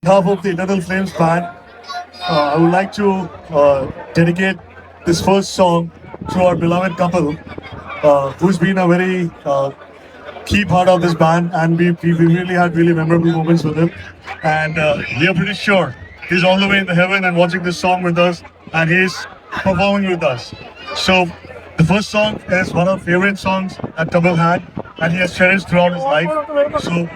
Half of the Eternal Flames band, I would like to dedicate this first song to our beloved couple, who's been a very key part of this band, and we really had really memorable moments with him. And we are pretty sure he's all the way in the heaven and watching this song with us, and he's performing with us. So the first song is one of favorite songs that Tamal had, and he has cherished throughout his life. So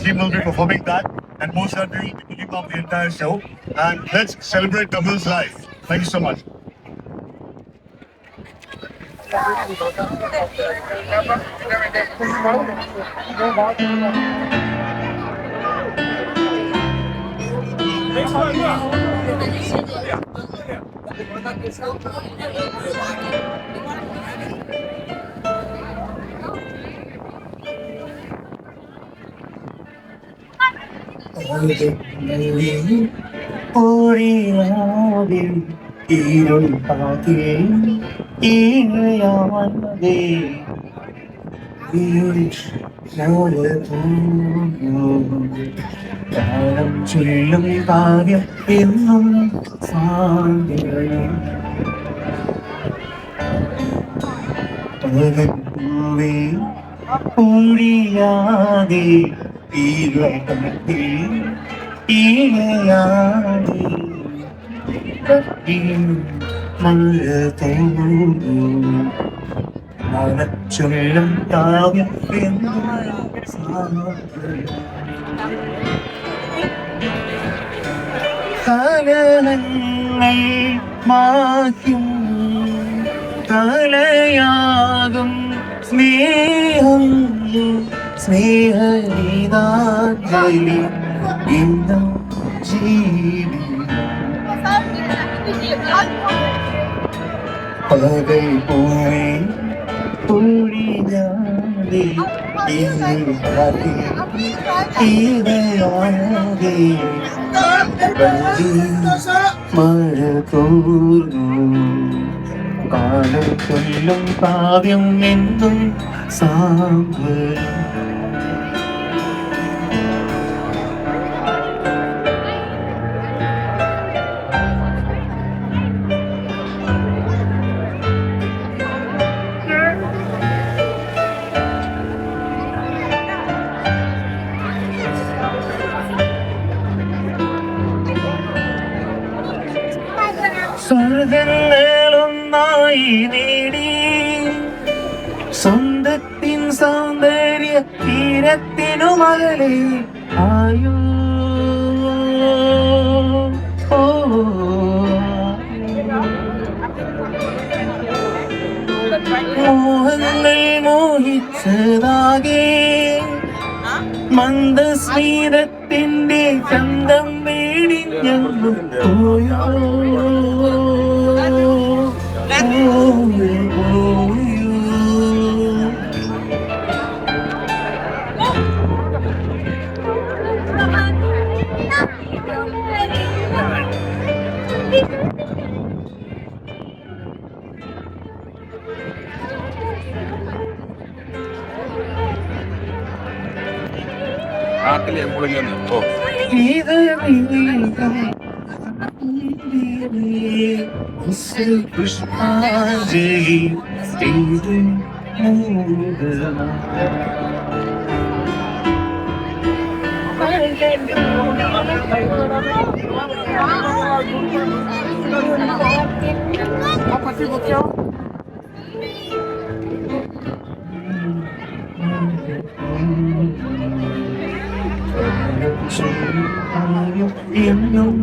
he will be performing that, and most certainly will be kicking off the entire show. And let's celebrate Tamal's life. Thank you so much. ഒരിരാവിൽ ഇരുൾ പാകെ ഈഴയാതെ കാലം ചൊല്ലും കാര്യം എന്നും സാന്ത്വനം പകൽപ്പൂവേ ഒഴിയാതെ ഈഴത്തിൽ ഈഴയാതെ മഴ തോന്നും ചൊല്ലും കാവ്യം എന്നും കലനങ്ങൾ മാറ്റും കലയാകും സ്നേഹം സ്നേഹഗീതാഞ്ജലി ഇന്നും ജീവി പകൽ പോയി പൊഴിയാതെ ഈരയാതെ മഴ തോന്നും കാലം ചൊല്ലും കാവ്യം എന്നും സാന്ത്വനം സ്വർഗങ്ങളൊന്നായി നേടി സ്വന്തത്തിൻ സൗന്ദര്യ തീരത്തിനു മകളെ ആയോ മോഹങ്ങൾ മോഹിച്ചതാകെ മന്ദസ്മിതത്തിന്റെ ചന്തം വേടിഞ്ഞു പോയോ നാട്ടിലെ എപ്പോഴെങ്കിലും ഓ പുഷ്പാഞ്ജലി എന്നും